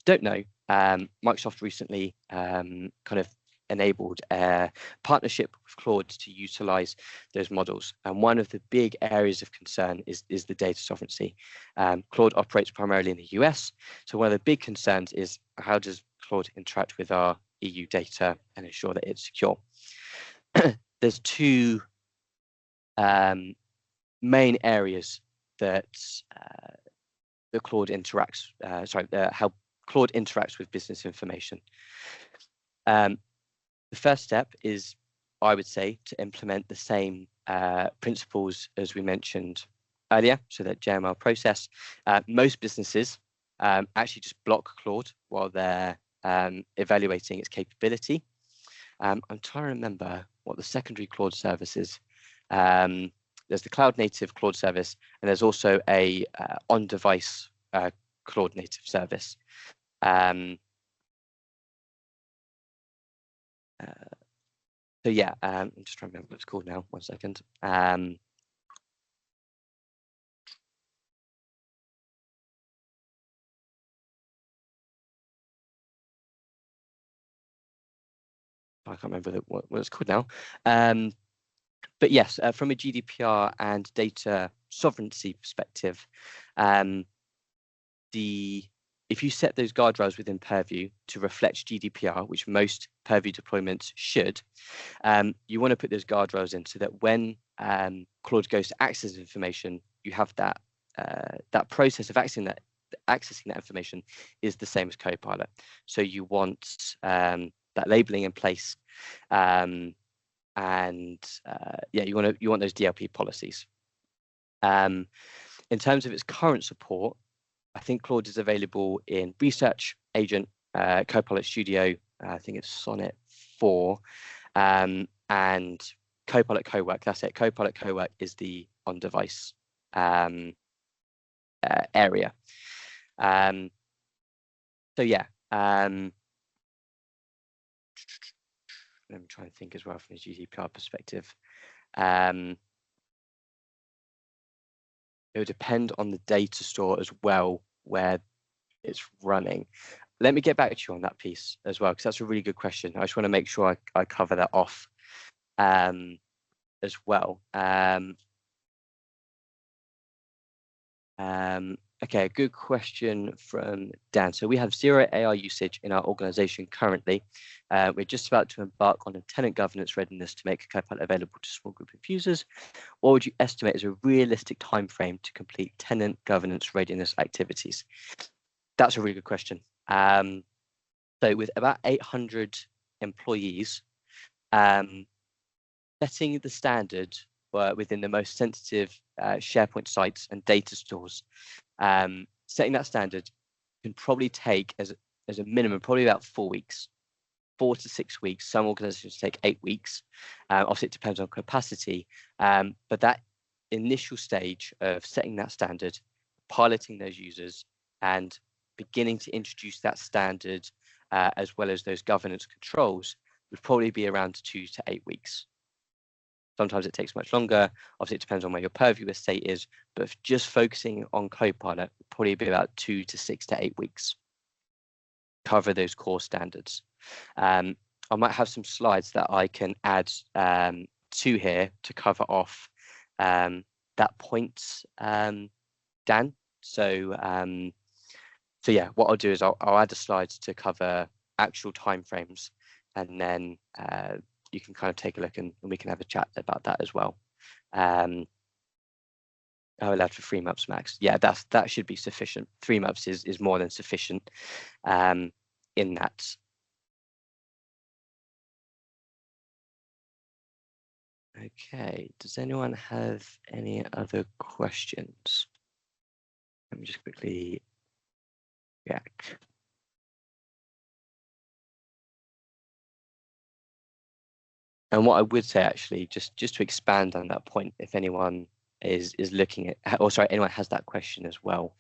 don't know, Microsoft recently kind of enabled a partnership with Claude to utilize those models. And one of the big areas of concern is the data sovereignty. Claude operates primarily in the US. So one of the big concerns is how does Claude interact with our EU data and ensure that it's secure. There's two main areas that Claude interacts. How Claude interacts with business information. The first step is, I would say, to implement the same principles as we mentioned earlier, so that JML process. Most businesses actually just block Claude while they're evaluating its capability. I'm trying to remember what the secondary Claude service is. There's the cloud native Claude service, and there's also a on-device Claude native service. So yeah, I'm just trying to remember what it's called now. 1 second. I can't remember what it's called now. But yes, from a GDPR and data sovereignty perspective, if you set those guardrails within Purview to reflect GDPR, which most Purview deployments should, you want to put those guardrails in so that when Claude goes to access information, you have that process of accessing that information is the same as Copilot. So you want that labeling in place, and yeah, you want those DLP policies. In terms of its current support, I think Claude is available in Research Agent, Copilot Studio, I think it's Sonnet 4, and Copilot Cowork. That's it. Copilot Cowork is the on-device area. So yeah, let me try and think as well from a GDPR perspective. It would depend on the data store as well where it's running. Let me get back to you on that piece as well, because that's a really good question. I just want to make sure I cover that off as well. Okay, good question from Dan. So we have 0 AI usage in our organization currently. We're just about to embark on a tenant governance readiness to make Copilot available to a small group of users. What would you estimate is a realistic time frame to complete tenant governance readiness activities? That's a really good question. So with about 800 employees, setting the standard within the most sensitive SharePoint sites and data stores, setting that standard can probably take as a minimum probably about 4 weeks, 4 to 6 weeks. Some organizations take 8 weeks. Obviously, it depends on capacity, but that initial stage of setting that standard, piloting those users, and beginning to introduce that standard as well as those governance controls would probably be around 2 to 8 weeks. Sometimes it takes much longer. Obviously, it depends on where your Purview estate is, but just focusing on Copilot would probably be about 2 to 6 to 8 weeks. Cover those core standards. I might have some slides that I can add to here to cover off that point, Dan. So yeah, what I'll do is I'll add the slides to cover actual timeframes, and then you can kind of take a look and we can have a chat about that as well. Allowed for 3 months max. Yeah, that should be sufficient. 3 months is more than sufficient in that. Okay, does anyone have any other questions? Let me just quickly check. And what I would say, actually, just to expand on that point, if anyone is looking at, or sorry, anyone has that question as well,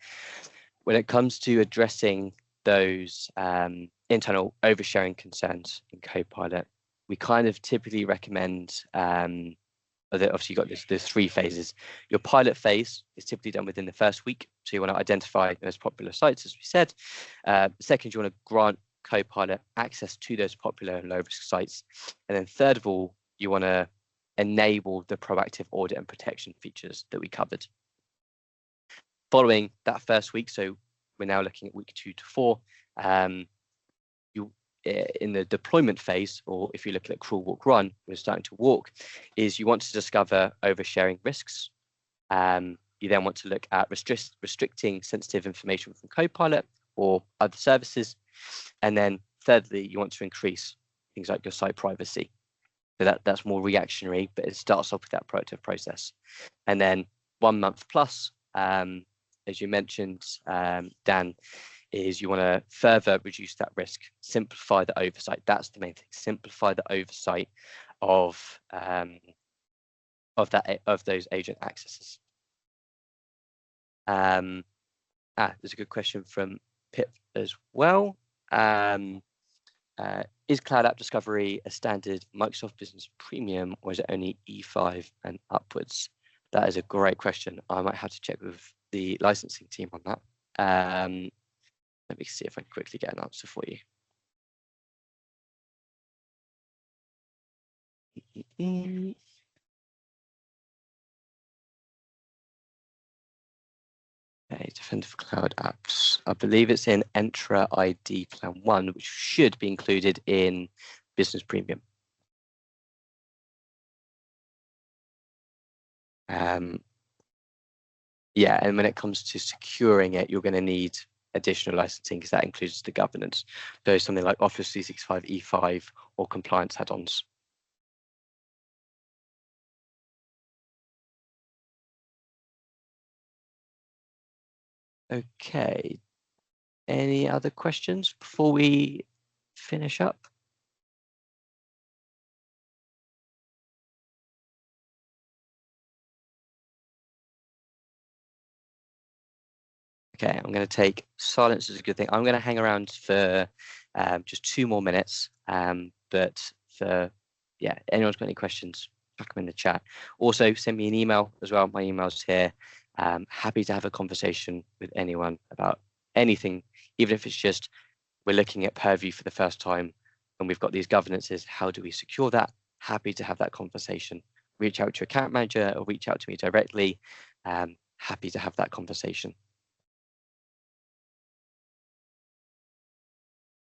when it comes to addressing those internal oversharing concerns in Copilot, we kind of typically recommend that obviously you've got there's 3 phases. Your pilot phase is typically done within the first week, so you want to identify those popular sites, as we said. Second, you want to grant Copilot access to those popular and low-risk sites. And then third of all, you want to enable the proactive audit and protection features that we covered. Following that first week, so we're now looking at week 2 to 4, you in the deployment phase, or if you look at crawl, walk, run, we're starting to walk, is you want to discover oversharing risks. You then want to look at restricting sensitive information from Copilot or other services. And then thirdly, you want to increase things like your site privacy. So that's more reactionary, but it starts off with that proactive process. And then 1 month plus, as you mentioned, Dan, is you want to further reduce that risk, simplify the oversight. That's the main thing. Simplify the oversight of those agent accesses. There's a good question from Pip as well. Is Cloud App Discovery a standard Microsoft Business Premium, or is it only E5 and upwards? That is a great question. I might have to check with the licensing team on that. Let me see if I can quickly get an answer for you. Okay, Defender for Cloud Apps. I believe it's in Entra ID Plan 1, which should be included in Business Premium. Yeah, and when it comes to securing it, you're going to need additional licensing because that includes the governance. So something like Office 365 E5 or compliance add-ons. Okay, any other questions before we finish up? Okay, I'm going to take silence as a good thing. I'm going to hang around for just 2 more minutes. But for, yeah, anyone's got any questions, chuck them in the chat. Also, send me an email as well. My email's here. Happy to have a conversation with anyone about anything, even if it's just we're looking at Purview for the first time and we've got these governances. How do we secure that? Happy to have that conversation. Reach out to your account manager or reach out to me directly. Happy to have that conversation.